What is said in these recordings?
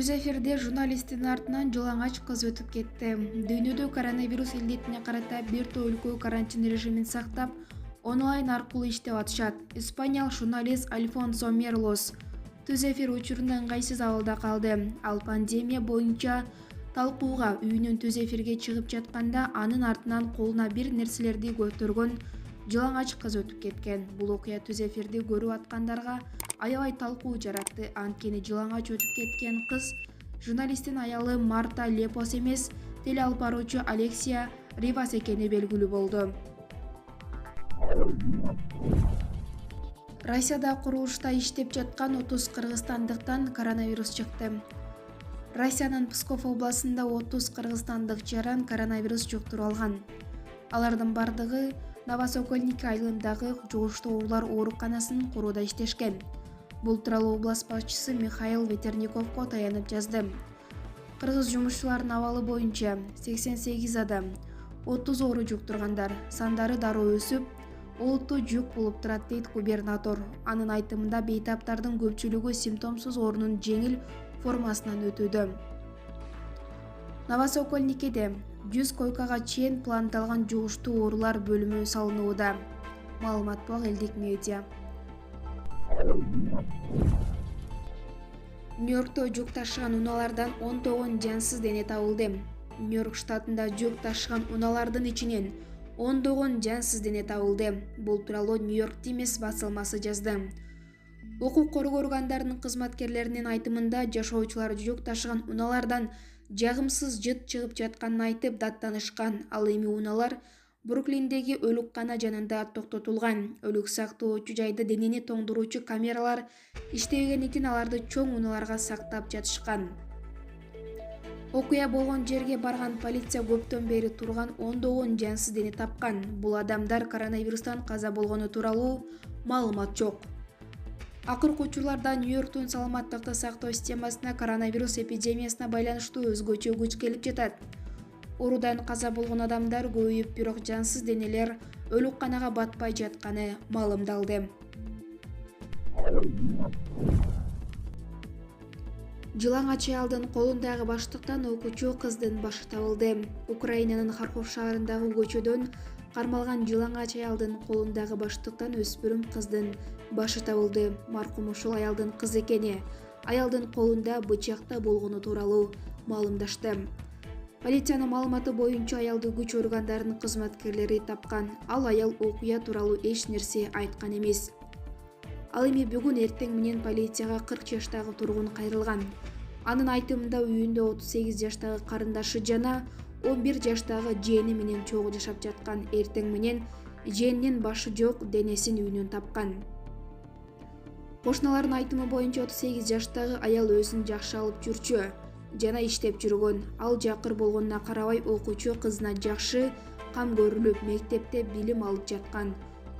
Түз эфирде журналисттин артынан жалаңач кыз өтүп кетти. Дүйнөдө коронавирус илдетине карата бир топ өлкө карантин режимин сактап, онлайн аркылуу иштеп атышат. Испаниялык журналист Альфонсо Мерлос түз эфир учурунда ыңгайсыз абалда калды. Ал пандемия боюнча талкууга үйүнөн түз эфирге чыгып жатканда анын артынан колуна бир нерселерди көтөргөн жалаңач кыз өтүп кеткен. Бул окуя түз эфирди көрүп аткандарга аябай талкуу жаратты. Анткени жалаңач өтүп кеткен кыз журналисттин аялы Марта Лепос эмес, теле алып баруучу Алексия Ривас экени белгилүү болду. Россияда курулушта иштеп жаткан 30 кыргызстандыктан коронавирус чыкты. Россиянын Псков областында 30 кыргызстандык жаран коронавирус жуктуруп алган. Алардын бардыгы Новосокольники айылындагы жугуштуу оорулар ооруканасынын курууда иштешкен. Бул тууралуу область башчысы Михаил Ветерниковго таянып жазды. Кыргыз жумушчулардын абалы боюнча 88 адам, 30 оору жуктургандар сандары дароо өсүп, олуттуу жүк болуп турат дейт губернатор. Анын айтымында бейтаптардын көпчүлүгү симптомсуз оорунун жеңил формасынан өтүүдө. Новосокольникиде 100 койкага чейин пландалган жугуштуу оорулар бөлүмү салынууда. Маалымат бул элдик медиа. Нью-Йоркто жүк ташыган унаалардан 19 жансыз дене табылды. Нью-Йорк штатында жүк ташыган унаалардын ичинен 19 жансыз дене табылды. Бул тууралуу Нью-Йорк Тимс басылмасы жазды. Укук коргоо органдарынын кызматкерлеринин айтымында жашоочулар жүк ташыган унаалардан жагымсыз жыт чыгып жатканын айтып даттанышкан. Ал эми унаалар Бруклиндеги өлүккана жанында токтотулган. Өлүк сактоочу жайда денени тоңдуруучу камералар иштебегендиктен аларды чоң унааларга сактап жатышкан. Окуя болгон жерге барган полиция көптөн бери турган 19 жансыз дене тапкан. Бул адамдар коронавирустан каза болгону тууралуу маалымат жок. Акыркы учурларда Нью-Йорктун саламаттыкты сактоо системасына коронавирус эпидемиясына байланыштуу өзгөчө күч келип жатат. Оорудан каза болгон адамдар көбөйүп, бирок жансыз денелер өлүкканага батпай жатканы маалымдалды. Жалаңач аялдын колундагы баштыктан окуучу кыздын башы табылды. Украинанын Харков шаарындагы көчөдөн кармалган жалаңач аялдын колундагы баштыктан өспүрүм кыздын башы табылды. Маркум ушул аялдын кызы экени, аялдын колунда бычак болгону тууралуу маалымдашты. Полициянын маалыматы боюнча аялды күч органдарынын кызматкерлери тапкан. Ал аял окуя тууралуу эч нерсе айткан эмес. Ал эми бүгүн эртең менен полицияга 40 жаштагы тургун кайрылган. Анын айтымында үйүндө 38 жаштагы карындашы жана 11 жаштагы жээни менен чогуу жашап жаткан. Эртең менен жээнинин башы жок денесин үйүнөн тапкан. Кошуналардын айтымы боюнча 38 жаштагы аял өзүн жакшы алып жүрчү жана иштеп жүргөн. Ал жакыр болгонуна карабай окуучу кызына жакшы кам көрүлүп, мектепте билим алып жаткан.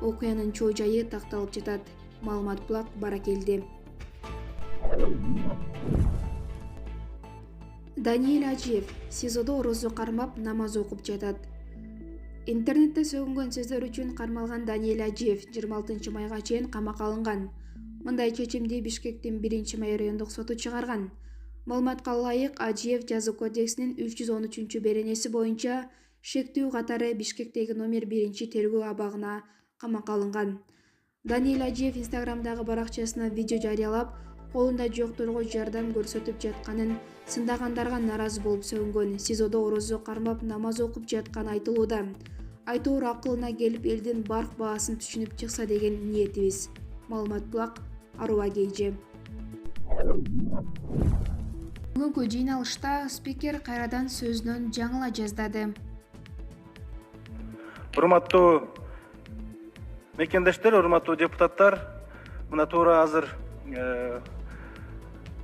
Окуянын чоо жайы такталып жатат. Маалымат булак баракелди. Даниэль Ажиев СИЗОдо орозо кармап намаз окуп жатат. Интернетте сөгүнгөн сөздөр үчүн кармалган Даниэль Ажиев 26 майга чейин камакка алынган. Мындай чечимди Бишкектин 1-май райондук соту чыгарган. Маалыматка ылайык, Ажиев жазуу кодексинин 313-беренеси боюнча шектүү катары Бишкектеги номер 1-тергөө абагына камакка алынган. Даниэль Ажиев Инстаграмдагы баракчасына видео жарыялап, колунда жокторго жардам көрсөтүп жатканын, сындагандарга нааразы болуп сөгүнгөн. СИЗОдо орозо кармап намаз окуп жатканы айтылууда. Айтоор акылына келип элдин барк баасын түшүнүп чыкса деген ниетибиз. Маалымат булак Аруа Гейже. Бүгүнкү жыйналышта спикер кайрадан сөзүнөн жаңыла жаздады. Урматтуу мекендештер, урматтуу депутаттар, мына туура азыр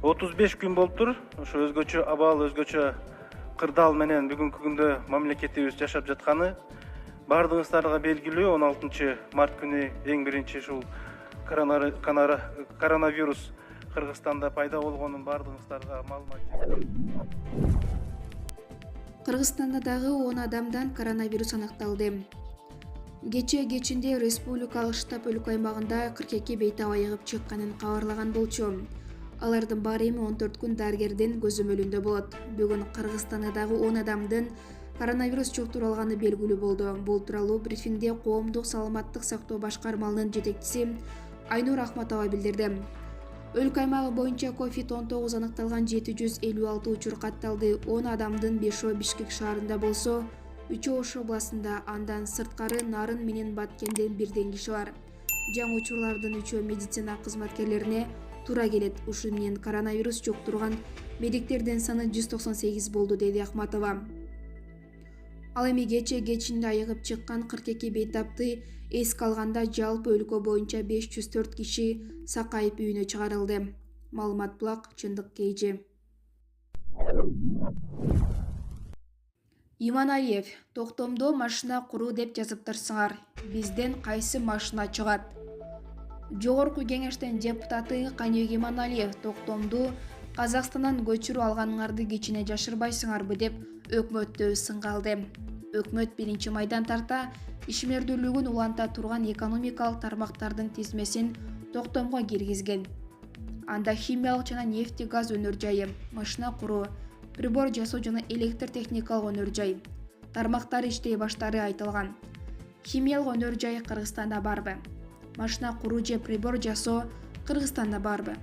35 күн болуптур. Ошо өзгөчө абал, өзгөчө кырдаал менен бүгүнкү күндө мамлекетибиз жашап жатканы бардыгыңыздарга белгилүү. 16 март күнү эң биринчи ушул коронавирус Кыргызстанда пайда болгонун бардыгыңыздарга маалымат. Кыргызстанда дагы 10 адамдан коронавирус аныкталды. Кечинде республикалык штаб өлкө аймагында 42 бейтап айыгып чыкканын кабарлаган болчу. Алардын баары эми 14 күн дарыгердин көзөмөлүндө болот. Бүгүн Кыргызстандагы 10 адамдын коронавирус жұқтырып алганы белгилүү болду. Бул тууралуу брифингде коомдук саламаттык сактоо башкармалынын жетекчиси Айнур Ахматова билдирди. Өлкө аймагы боюнча COVID-19 аныкталган 756 учур катталды. 10 адамдын 5 Бишкек шаарында болсо, 3 Ош областында, андан сырткары Нарын менен Баткенден бирден киши бар. Жаңы учурлардын 3 медицина кызматкерлерине туура келет. Ушун менен коронавирус жұктурган медиктердин саны 198 болду, деди Ахматова. Ал эми кечинде айыгып чыккан 42 бейтапты эске алганда жалпы өлкө боюнча 504 киши сакайып үйүнө чыгарылды. Маалымат Булак, Чындык KG. Иманалиев: токтомдо машина куруу деп жазыптырсыңар. Бизден кайсы машина чыгат? Жогорку кеңештин депутаты Каныбек Иманалиев токтомду Казакстандан көчүрүп алганыңарды кичине жашырбайсыңарбы деп өкмөттө сынга алды. Өкмөт 1 майдан тарта ишмердүүлүгүн уланта турган экономикалык тармактардын тизмесин токтомго киргизген. Анда химиялык жана нефти газ өнөр жайы, машина куруу, прибор жасоо жана электр техникалык өнөр жай тармактары иштей баштары айтылган. Химиялык өнөр жай Кыргызстанда барбы? Машина куруу же прибор жасоо Кыргызстанда барбы?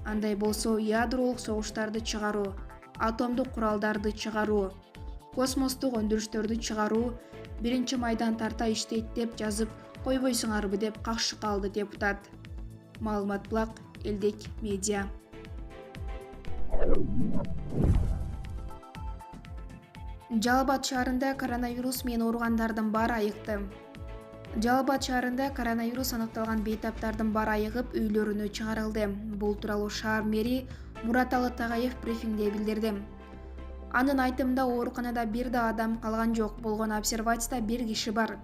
Андай болсо ядролук согуштарды чыгаруу, атомдук куралдарды чыгаруу, космостук өндүрүштөрдү чыгаруу 1 майдан тарта иштейт деп жазып койбойсуңарбы деп какшы калды депутат. Маалымат Булак, Элдик медиа. Жалал Абад шаарында коронавирус менен ооругандардын баары айыкты. Жалал Абад шаарында коронавирус аныкталган бейтаптардын баары айыгып үйлөрүнө чыгарылды. Бул тууралуу шаар мэри Мураталы Тагаев брифингде билдирди. Анын айтымында ооруканада бир да адам калган жок, болгон обсервацияда 1 киши бар.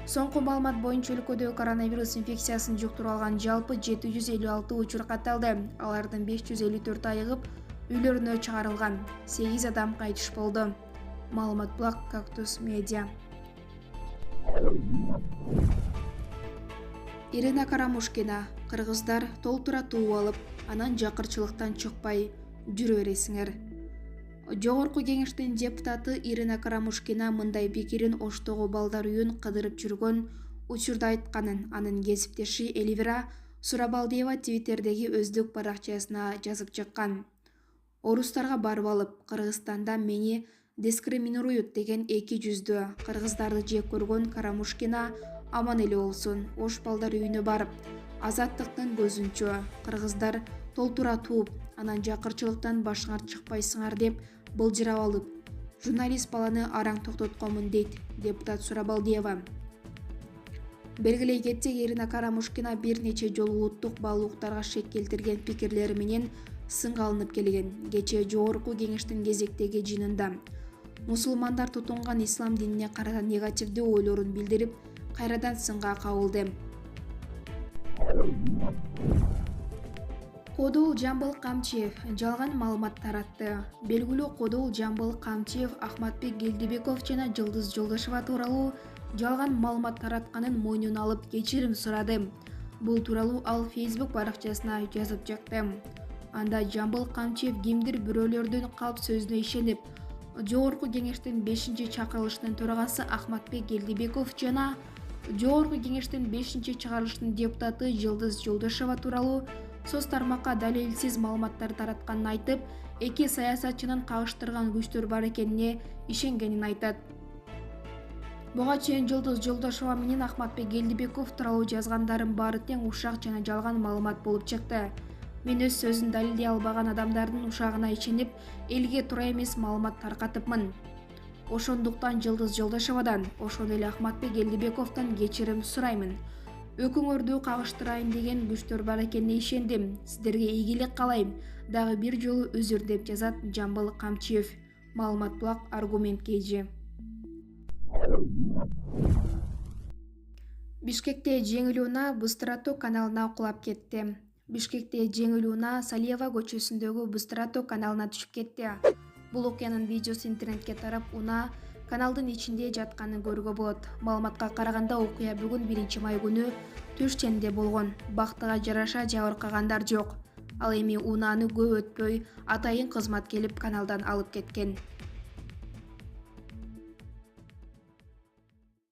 Соңку маалымат боюнча өлкөдө коронавирус инфекциясын жұктырып алган жалпы 756 учур катталды. Алардын 554 айыгып үйлөрүнө чыгарылган. 8 адам кайтыш болду. Маалымат Булак, Кактус медиа. Ирина Карамушкина: кыргыздар толтура тууп алып, анан жакырчылыктан чыкпай жүрө бересиңер. Жогорку кеңештин депутаты Ирина Карамушкина мындай пикирин Оштогу балдар үйүн кыдырып жүргөн учурда айтканын анын кесиптеши Эльвира Сурабалдиева Твиттердеги өздүк баракчасына жазып чыккан. Орустарга барып алып, Кыргызстанда мени дискриминируют деген 2 жүздүү кыргыздарды жек көргөн Карамушкина аман эле болсун. Ош балдар үйүнө барып, азаттыктын көзүнчө кыргыздар толтура тууп, анан жакырчылыктан башыңар чыкпайсыңар деп былжырап алып, журналист баланы араң токтотконмун дейт депутат Сурабалдиева. Белгилей кетсек, Ирина Карамушкина бир нече жолу улуттук баалуулуктарга шек келтирген пикирлери менен сынга алынып келген. Кечээ жогорку кеңештин кезектеги жыйынында мусулмандар тутунган ислам динине карата негативдүү ойлорун билдирип, кайрадан сынга кабылды. Кодул Жамбыл Камчиев жалган маалымат таратты. Белгилүү Кодул Жамбыл Камчиев Ахматбек Келдибеков жана Жылдыз Жолдошова тууралуу жалган маалымат таратканын мойнуна алып кечирим сурады. Бул тууралуу ал Facebook баракчасына жазып чыкты. Анда Жамбыл Камчиев кимдир бирөөлөрдүн калп сөзүнө ишенип, жогорку кеңештин 5-чакырылышынын төрагасы Ахматбек Келдибеков жана жогорку кеңештин 5-чыгарылышынын депутаты Жылдыз Жолдошова тууралуу соц тармакка далилсиз маалыматтар таратканын айтып, эки саясатчынын кагыштырган күчтөр бар экенине ишенгенин айтат. Буга чейин Жылдыз Жолдошова менен Ахматбек Келдибеков тууралуу жазгандарым баары тең ушак жана жалган маалымат болуп чыкты. Мен өз сөзүн далилдей албаган адамдардын ушагына ишенип, элге туура эмес маалымат таркатыпмын. Ошондуктан Жылдыз Жолдошовадан, ошондой эле Ахматбек Келдибековдон кечирим сураймын. Өкүңөрдү кагыштырайын деген күчтөр бар экенине ишендим. Сиздерге ийгилик каалайм. Дагы бир жолу өзүр деп жазат Жамбыл Камчиев. Маалымат Булак, Аргумент KG. Бишкекте жеңил унаа Бустрато каналына кулап кетти. Бишкекте жеңил унаа Салиева көчөсүндөгү Бустрато каналына түшүп кетти. Бул окуянын видеосу интернетке тарап, унаа каналдын ичинде жатканын көрүүгө болот. Маалыматка караганда окуя бүгүн 1 май күнү түш ченинде болгон. Бактыга жараша жабыркагандар жок. Ал эми унааны көп өтпөй атайын кызмат келип каналдан алып кеткен.